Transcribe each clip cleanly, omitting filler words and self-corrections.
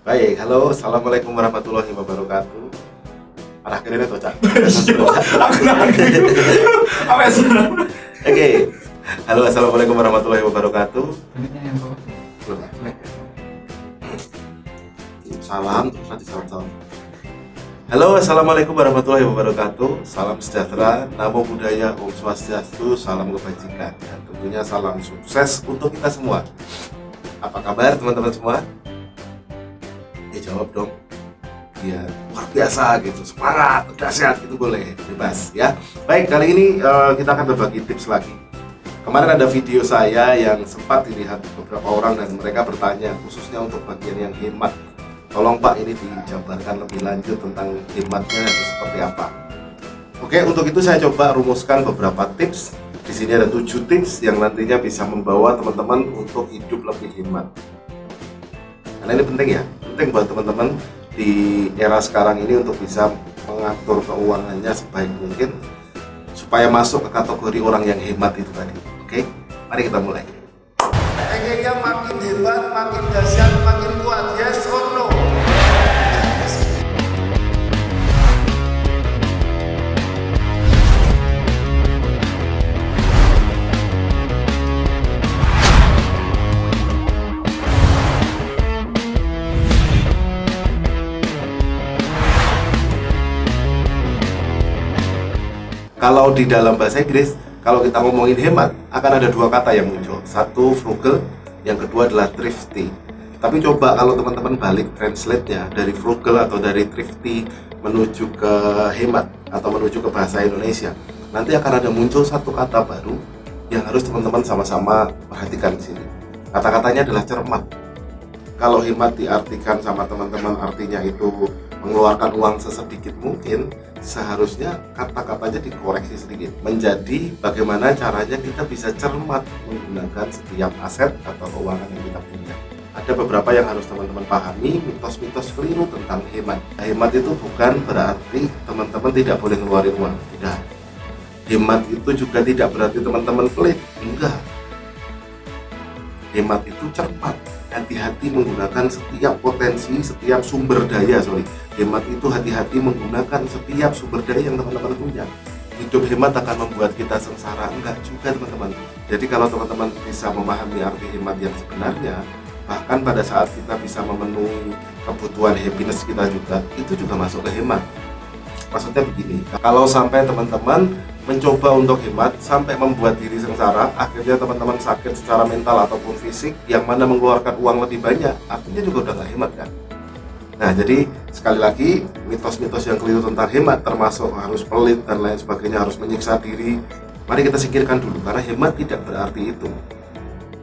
Baik, halo, assalamualaikum warahmatullahi wabarakatuh. Arah kiri itu cak. Oke, halo, assalamualaikum warahmatullahi wabarakatuh. Salam, terus nanti salam. Halo, assalamualaikum warahmatullahi wabarakatuh. Salam sejahtera, namo buddhaya, om swastiastu, salam kebajikan, dan tentunya salam sukses untuk kita semua. Apa kabar teman-teman semua? Jawab dong. Ya, luar biasa gitu, semangat, dahsyat gitu, boleh, bebas ya. Baik, kali ini kita akan berbagi tips lagi. Kemarin ada video saya yang sempat dilihat beberapa orang dan mereka bertanya khususnya untuk bagian yang hemat. Tolong Pak, ini dijabarkan lebih lanjut tentang hematnya itu seperti apa. Oke, untuk itu saya coba rumuskan beberapa tips. Di sini ada 7 tips yang nantinya bisa membawa teman-teman untuk hidup lebih hemat. Karena ini penting ya, penting buat teman-teman di era sekarang ini untuk bisa mengatur keuangannya sebaik mungkin supaya masuk ke kategori orang yang hemat itu tadi. Oke, mari kita mulai. Pengennya makin hebat, makin dahsyat, makin kuat, yes or no? Kalau di dalam bahasa Inggris, kalau kita ngomongin hemat, akan ada 2 kata yang muncul. Satu frugal, yang kedua adalah thrifty. Tapi coba kalau teman-teman balik translate-nya dari frugal atau dari thrifty menuju ke hemat atau menuju ke bahasa Indonesia, nanti akan ada muncul satu kata baru yang harus teman-teman sama-sama perhatikan di sini. Kata-katanya adalah cermat. Kalau hemat diartikan sama teman-teman artinya itu mengeluarkan uang sesedikit mungkin, seharusnya kata-katanya dikoreksi sedikit menjadi bagaimana caranya kita bisa cermat menggunakan setiap aset atau keuangan yang kita punya. Ada beberapa yang harus teman-teman pahami, mitos-mitos keliru tentang hemat. Hemat itu bukan berarti teman-teman tidak boleh ngeluarin uang, tidak. Hemat itu juga tidak berarti teman-teman pelit, enggak. Hemat itu cermat, hati-hati menggunakan setiap potensi, setiap sumber daya. Hemat itu hati-hati menggunakan setiap sumber daya yang teman-teman punya. Hidup hemat akan membuat kita sengsara, enggak juga teman-teman. Jadi kalau teman-teman bisa memahami arti hemat yang sebenarnya, bahkan pada saat kita bisa memenuhi kebutuhan happiness kita juga, itu juga masuk ke hemat. Maksudnya begini, kalau sampai teman-teman mencoba untuk hemat sampai membuat diri sengsara, akhirnya teman-teman sakit secara mental ataupun fisik, yang mana mengeluarkan uang lebih banyak, artinya juga udah gak hemat kan. Nah, jadi sekali lagi, mitos-mitos yang keliru tentang hemat termasuk harus pelit dan lain sebagainya, harus menyiksa diri, mari kita singkirkan dulu, karena hemat tidak berarti itu.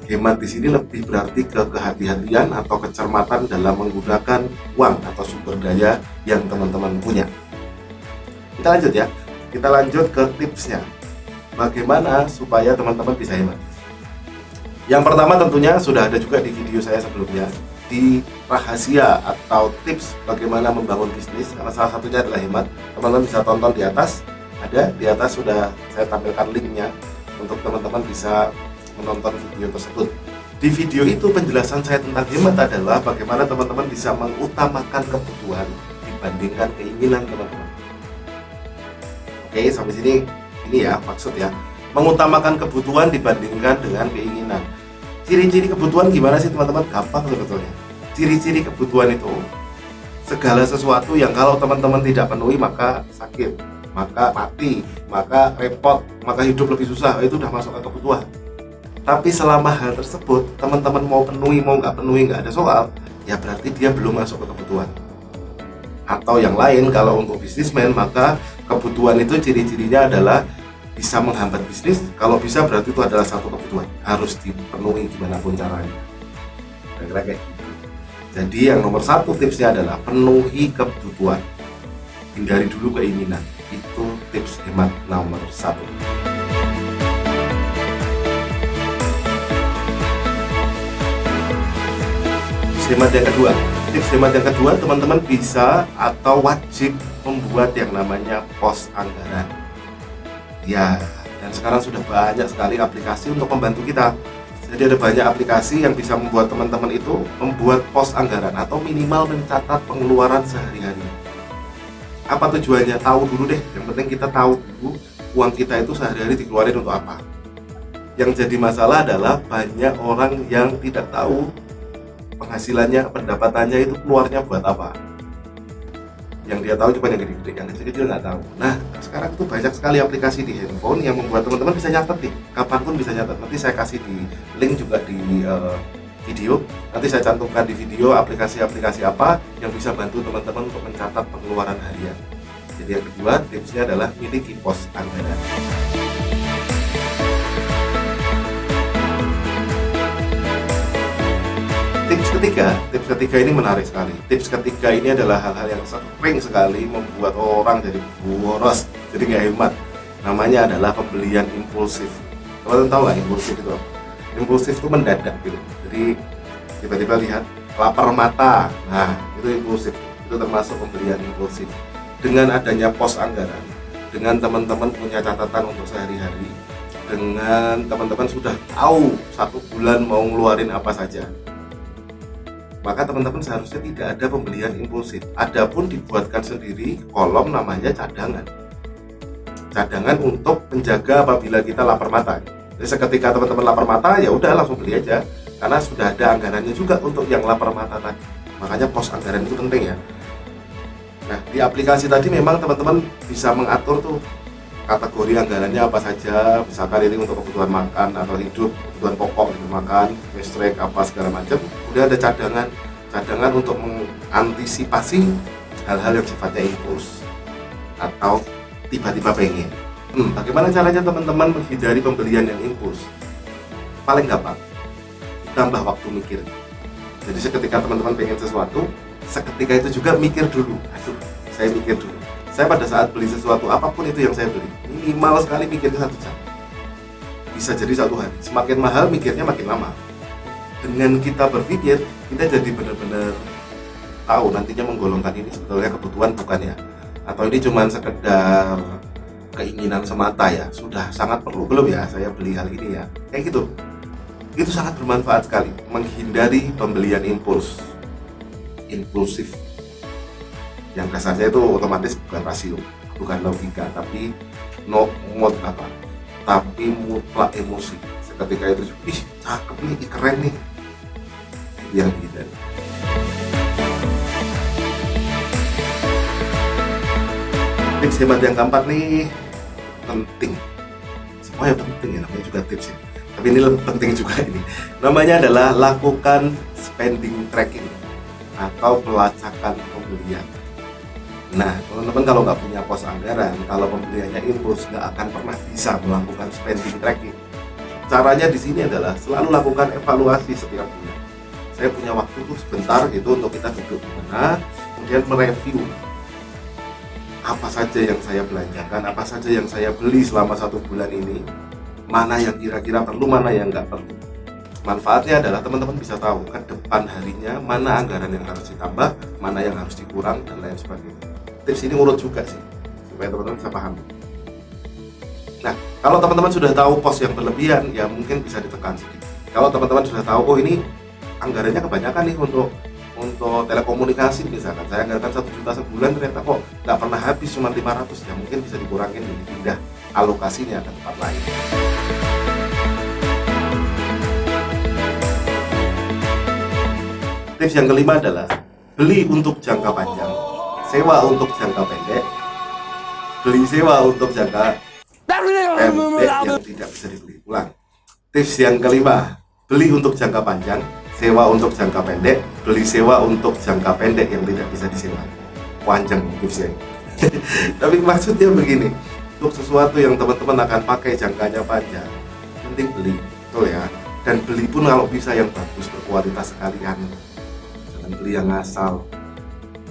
Hemat di sini lebih berarti ke kehati-hatian atau kecermatan dalam menggunakan uang atau sumber daya yang teman-teman punya. Kita lanjut ya, kita lanjut ke tipsnya. Bagaimana supaya teman-teman bisa hemat? Yang pertama tentunya sudah ada juga di video saya sebelumnya, di rahasia atau tips bagaimana membangun bisnis, karena salah satunya adalah hemat. Teman-teman bisa tonton di atas, ada di atas sudah saya tampilkan linknya untuk teman-teman bisa menonton video tersebut. Di video itu penjelasan saya tentang hemat adalah bagaimana teman-teman bisa mengutamakan kebutuhan dibandingkan keinginan teman-teman. Oke, sampai sini ini ya maksud ya, mengutamakan kebutuhan dibandingkan dengan keinginan. Ciri-ciri kebutuhan gimana sih teman-teman? Gampang sebetulnya. Ciri-ciri kebutuhan itu segala sesuatu yang kalau teman-teman tidak penuhi maka sakit, maka mati, maka repot, maka hidup lebih susah. Itu udah masuk ke kebutuhan. Tapi selama hal tersebut teman-teman mau penuhi, mau nggak penuhi, nggak ada soal, ya berarti dia belum masuk ke kebutuhan. Atau yang lain, kalau untuk bisnismen, maka kebutuhan itu ciri-cirinya adalah bisa menghambat bisnis. Kalau bisa berarti itu adalah satu kebutuhan, harus dipenuhi gimana pun caranya. Kira-kira kayak gitu. Jadi yang nomor 1 tipsnya adalah penuhi kebutuhan, hindari dulu keinginan. Itu tips hemat nomor 1. Hemat yang kedua, tips hemat yang kedua, teman-teman bisa atau wajib membuat yang namanya pos anggaran. Ya, dan sekarang sudah banyak sekali aplikasi untuk membantu kita. Jadi ada banyak aplikasi yang bisa membuat teman-teman itu membuat pos anggaran atau minimal mencatat pengeluaran sehari-hari. Apa tujuannya? Tahu dulu deh, yang penting kita tahu dulu uang kita itu sehari-hari dikeluarin untuk apa. Yang jadi masalah adalah banyak orang yang tidak tahu penghasilannya, pendapatannya itu keluarnya buat apa. Yang dia tahu cuma yang gede-gede, yang kecil-kecil nggak tahu. Nah, sekarang itu banyak sekali aplikasi di handphone yang membuat teman-teman bisa nyatet nih, kapanpun bisa nyatet. Nanti saya kasih di link juga di video. Nanti saya cantumkan di video aplikasi-aplikasi apa yang bisa bantu teman-teman untuk mencatat pengeluaran harian. Jadi yang kedua, tipsnya adalah miliki pos anggaran. Tips ketiga ini menarik sekali. Tips ketiga ini adalah hal-hal yang sering sekali membuat orang jadi boros, jadi nggak hemat. Namanya adalah pembelian impulsif. Kalian tahu lah impulsif itu apa? Impulsif itu mendadak gitu. Jadi tiba-tiba lihat lapar mata. Nah, itu impulsif. Itu termasuk pembelian impulsif. Dengan adanya pos anggaran, dengan teman-teman punya catatan untuk sehari-hari, dengan teman-teman sudah tahu 1 bulan mau ngeluarin apa saja, maka teman-teman seharusnya tidak ada pembelian impulsif. Adapun dibuatkan sendiri kolom namanya cadangan. Cadangan untuk menjaga apabila kita lapar mata. Jadi seketika teman-teman lapar mata, ya udah langsung beli aja, karena sudah ada anggarannya juga untuk yang lapar mata tadi. Makanya pos anggaran itu penting ya. Nah, di aplikasi tadi memang teman-teman bisa mengatur tuh kategori anggarannya apa saja. Misalkan ini untuk kebutuhan makan atau hidup, kebutuhan pokok gitu, makan, listrik, apa segala macam. Udah ada cadangan untuk mengantisipasi hal-hal yang sifatnya impuls atau tiba-tiba pengen. Bagaimana caranya teman-teman menghindari pembelian yang impuls? Paling gampang, ditambah waktu mikir. Jadi seketika teman-teman pengen sesuatu, seketika itu juga mikir dulu. Aduh, saya mikir dulu. Saya pada saat beli sesuatu apapun itu yang saya beli, minimal sekali mikirnya 1 jam. Bisa jadi 1 hari. Semakin mahal mikirnya makin lama. Dengan kita berpikir, kita jadi benar-benar tahu nantinya menggolongkan ini sebetulnya kebutuhan bukan ya, atau ini cuma sekedar keinginan semata ya, sudah sangat perlu belum ya saya beli hal ini ya, kayak gitu. Itu sangat bermanfaat sekali menghindari pembelian impulsif yang kasarnya itu otomatis bukan rasio, bukan logika, tapi tapi mutlak emosi. Seketika itu, ih cakep nih, keren nih, yang dihindari. Tips hemat yang keempat nih penting, semuanya penting ya, namanya juga tips ya, tapi ini lebih penting juga ini. Namanya adalah lakukan spending tracking atau pelacakan pembelian. Nah, teman-teman kalau nggak punya pos anggaran, kalau pembeliannya impuls, nggak akan pernah bisa melakukan spending tracking. Caranya di sini adalah selalu lakukan evaluasi setiap bulan. Saya punya waktu tuh sebentar gitu untuk kita duduk di mana, kemudian mereview apa saja yang saya belanjakan, apa saja yang saya beli selama 1 bulan ini, mana yang kira-kira perlu, mana yang nggak perlu. Manfaatnya adalah teman-teman bisa tahu ke depan harinya mana anggaran yang harus ditambah, mana yang harus dikurang, dan lain sebagainya. Tips ini urut juga sih, supaya teman-teman bisa paham. Nah, kalau teman-teman sudah tahu pos yang berlebihan, ya mungkin bisa ditekan sedikit. Kalau teman-teman sudah tahu, oh ini anggarannya kebanyakan nih untuk telekomunikasi misalkan, saya anggarkan 1 juta sebulan, ternyata kok nggak pernah habis, cuma 500, ya mungkin bisa dikurangin, dipindah alokasinya ke tempat lain. Tips yang kelima adalah beli untuk jangka panjang, sewa untuk jangka pendek, beli sewa untuk jangka pendek yang tidak bisa dibeli ulang. Tips yang kelima, beli untuk jangka panjang, sewa untuk jangka pendek, beli sewa untuk jangka pendek yang tidak bisa disewa. Panjang tipsnya. Tapi maksudnya begini, untuk sesuatu yang teman-teman akan pakai jangkanya panjang, penting beli, betul ya. Dan beli pun kalau bisa yang bagus, berkualitas sekalian. Jangan beli yang ngasal.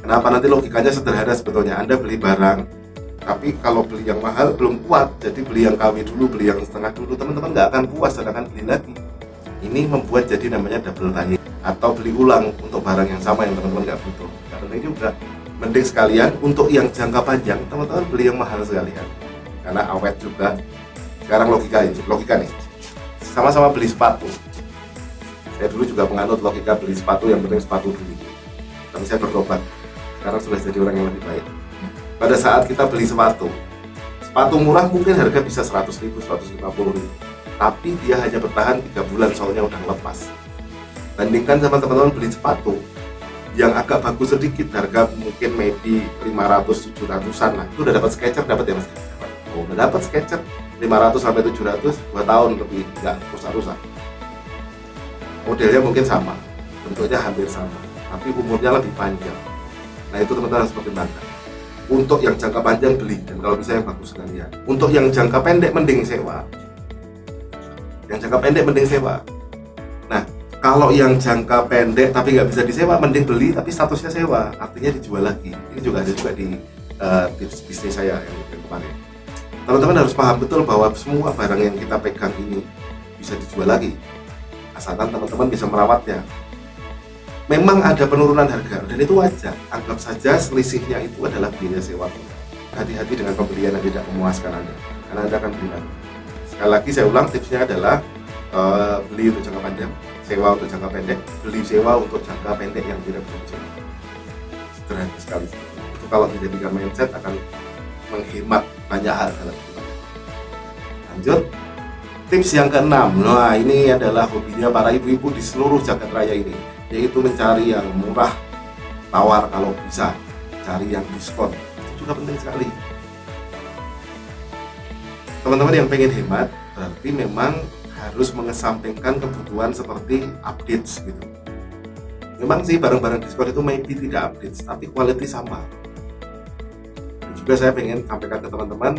Kenapa? Nanti logikanya sederhana sebetulnya. Anda beli barang, tapi kalau beli yang mahal belum kuat, jadi beli yang KW dulu, beli yang setengah dulu, teman-teman nggak akan puas dan akan beli lagi. Ini membuat jadi namanya double buying, atau beli ulang untuk barang yang sama yang teman-teman nggak butuh. Karena ini juga mending sekalian untuk yang jangka panjang, teman-teman beli yang mahal sekalian, karena awet juga. Sekarang logika nih, sama-sama beli sepatu, Saya dulu juga menganut logika beli sepatu yang penting sepatu dulu. Tapi saya bertobat. Sekarang sudah jadi orang yang lebih baik. Pada saat kita beli sepatu murah mungkin harga bisa 100.000, 150.000. Tapi dia hanya bertahan 3 bulan soalnya udah lepas. Bandingkan sama teman-teman beli sepatu yang agak bagus sedikit, harga mungkin maybe 500, 700-an lah. Itu udah dapat Skechers, dapat ya Mas? Udah dapat Skechers 500 sampai 700, 2 tahun lebih nggak rusak-rusak. Modelnya mungkin sama, bentuknya hampir sama, tapi umurnya lebih panjang. Nah itu teman-teman harus pertimbangkan. Untuk yang jangka panjang beli, dan kalau bisa yang bagus sekalian. Untuk yang jangka pendek mending sewa. Nah, kalau yang jangka pendek tapi nggak bisa disewa, mending beli tapi statusnya sewa, artinya dijual lagi. Ini juga ada juga di tips bisnis saya yang kemarin. Teman-teman harus paham betul bahwa semua barang yang kita pegang ini bisa dijual lagi, asalkan teman-teman bisa merawatnya. Memang ada penurunan harga dan itu wajar. Anggap saja selisihnya itu adalah biaya sewa. Hati-hati dengan pembelian yang tidak memuaskan Anda, karena Anda akan beli lagi. Sekali lagi saya ulang, tipsnya adalah beli untuk jangka panjang, sewa untuk jangka pendek, beli sewa untuk jangka pendek yang tidak bisa disewa. Sederhana sekali. Itu kalau dijadikan mindset akan menghemat banyak hal dalam hidup. Lanjut, tips yang keenam. Nah, ini adalah hobinya para ibu-ibu di seluruh jagat raya ini, yaitu mencari yang murah, tawar kalau bisa, cari yang diskon. Itu juga penting sekali. Teman-teman yang pengen hemat berarti memang harus mengesampingkan kebutuhan seperti updates gitu. Memang sih barang-barang diskon itu maybe tidak updates, tapi quality sama. Dan juga saya pengen sampaikan ke teman-teman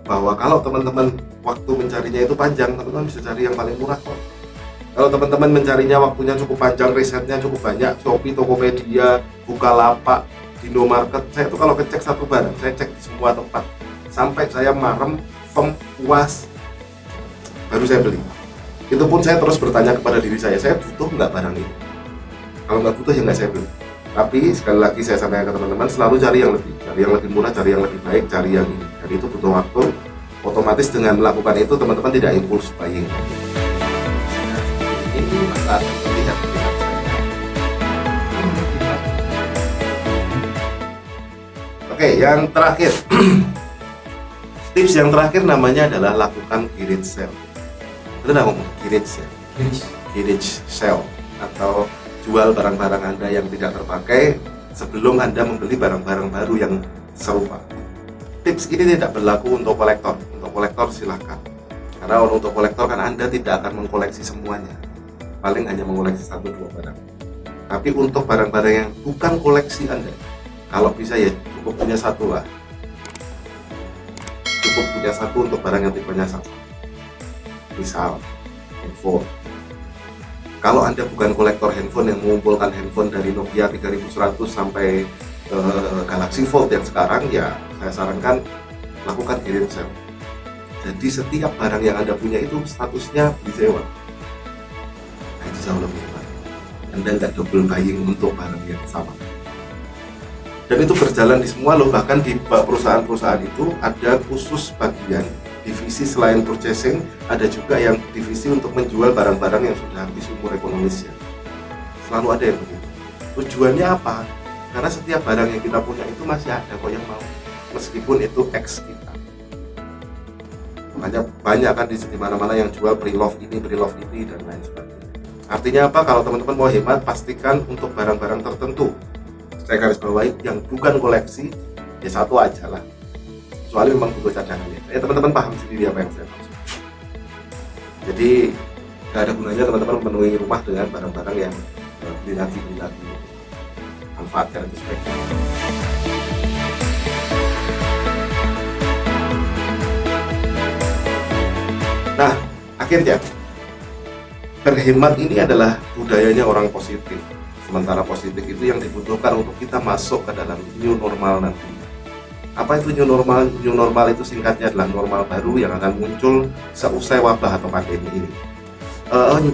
bahwa kalau teman-teman waktu mencarinya itu panjang, teman-teman bisa cari yang paling murah kok. Kalau teman-teman mencarinya waktunya cukup panjang, risetnya cukup banyak, Shopee, Tokopedia, Bukalapak, Indomarket, saya tuh kalau ngecek satu barang, saya cek di semua tempat sampai saya marem, puas, baru saya beli. Itu pun saya terus bertanya kepada diri saya butuh nggak barang ini? Kalau nggak butuh ya nggak saya beli. Tapi sekali lagi saya sampaikan ke teman-teman, selalu cari yang lebih murah, cari yang lebih baik, cari yang ini. Dan itu butuh waktu. Otomatis dengan melakukan itu teman-teman tidak impulse buying. Ini maka akan terlihat saya. Oke, yang terakhir. Tips yang terakhir namanya adalah lakukan garage sale. Betul nggak ngomong garage sale? Garage sale atau jual barang-barang Anda yang tidak terpakai sebelum Anda membeli barang-barang baru yang serupa. Tips ini tidak berlaku untuk kolektor. Untuk kolektor silahkan. Karena untuk kolektor kan Anda tidak akan mengkoleksi semuanya. Paling hanya mengoleksi 1-2 barang. Tapi untuk barang-barang yang bukan koleksi Anda, kalau bisa ya cukup punya satu lah. Cukup punya satu untuk barang yang tipenya sama. Misal handphone. Kalau Anda bukan kolektor handphone yang mengumpulkan handphone dari Nokia 3100 sampai Galaxy Fold yang sekarang, ya saya sarankan lakukan garage sale. Jadi setiap barang yang Anda punya itu statusnya disewa. Nah, itu jauh lebih hebat. Anda nggak double buying untuk barang yang sama. Dan itu berjalan di semua loh, bahkan di perusahaan-perusahaan itu ada khusus bagian divisi selain purchasing, ada juga yang divisi untuk menjual barang-barang yang sudah habis umur ekonomisnya. Selalu ada yang begitu. Tujuannya apa? Karena setiap barang yang kita punya itu masih ada kok yang mau, meskipun itu ex kita. Makanya banyak kan di mana-mana yang jual pre-love ini, dan lain sebagainya. Artinya apa? Kalau teman-teman mau hemat, pastikan untuk barang-barang tertentu, saya garis bawahi yang bukan koleksi, ya satu aja lah. Soalnya memang butuh cadangannya. Teman-teman paham sendiri apa yang saya maksud. Jadi nggak ada gunanya teman-teman memenuhi rumah dengan barang-barang yang beli lagi. Manfaatkan itu sebaiknya. Nah, akhirnya berhemat ini adalah budayanya orang positif. Sementara positif itu yang dibutuhkan untuk kita masuk ke dalam new normal nanti. Apa itu new normal? New normal itu singkatnya adalah normal baru yang akan muncul seusai wabah atau pandemi ini.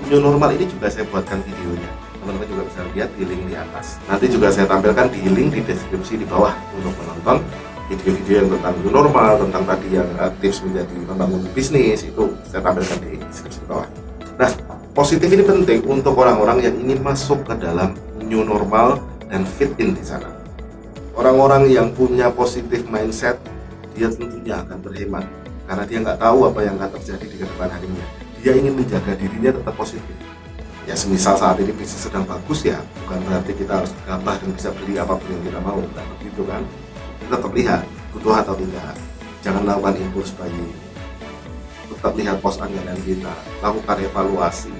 New normal ini juga saya buatkan videonya. Teman-teman juga bisa lihat di link di atas. Nanti juga saya tampilkan di link di deskripsi di bawah untuk menonton video-video yang tentang new normal, tentang tadi yang tips menjadi membangun bisnis, itu saya tampilkan di deskripsi di bawah. Nah, Positif ini penting untuk orang-orang yang ingin masuk ke dalam new normal dan fit in di sana. Orang-orang yang punya positif mindset, dia tentunya akan berhemat karena dia nggak tahu apa yang akan terjadi di kedepan harinya. Dia ingin menjaga dirinya tetap positif. Ya semisal saat ini bisnis sedang bagus, ya bukan berarti kita harus gabah dan bisa beli apapun yang kita mau, nggak begitu kan? Kita tetap lihat butuh atau tidak. Jangan lakukan impulse buying. Tetap lihat pos anggaran kita, lakukan evaluasi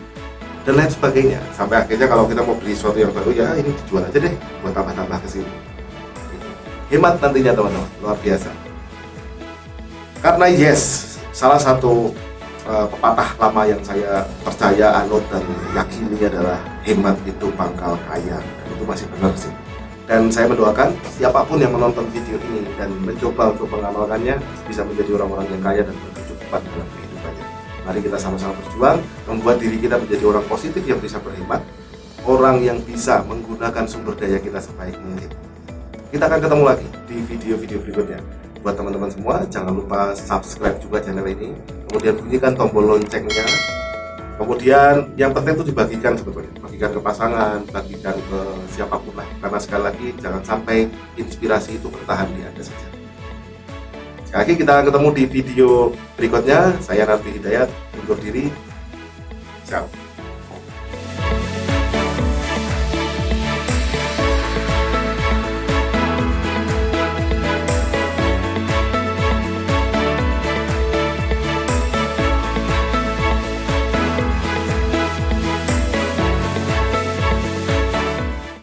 dan lain sebagainya. Sampai akhirnya kalau kita mau beli sesuatu yang baru, ya ini dijual aja deh buat tambah-tambah ke sini. Hemat nantinya teman-teman, luar biasa. Karena yes, salah satu pepatah lama yang saya percaya, anut dan yakini adalah hemat itu pangkal kaya. Dan itu masih benar sih. Dan saya mendoakan siapapun yang menonton video ini dan mencoba untuk mengamalkannya bisa menjadi orang-orang yang kaya dan berkecukupan dalam kehidupannya. Mari kita sama-sama berjuang membuat diri kita menjadi orang positif yang bisa berhemat, orang yang bisa menggunakan sumber daya kita sebaik mungkin. Kita akan ketemu lagi di video-video berikutnya. Buat teman-teman semua, jangan lupa subscribe juga channel ini, kemudian bunyikan tombol loncengnya. Kemudian yang penting itu dibagikan sebetulnya, bagikan ke pasangan, bagikan ke siapapun lah. Karena sekali lagi jangan sampai inspirasi itu bertahan di Anda saja. Sekali lagi kita akan ketemu di video berikutnya. Saya Nardi Hidayat undur diri. Ciao.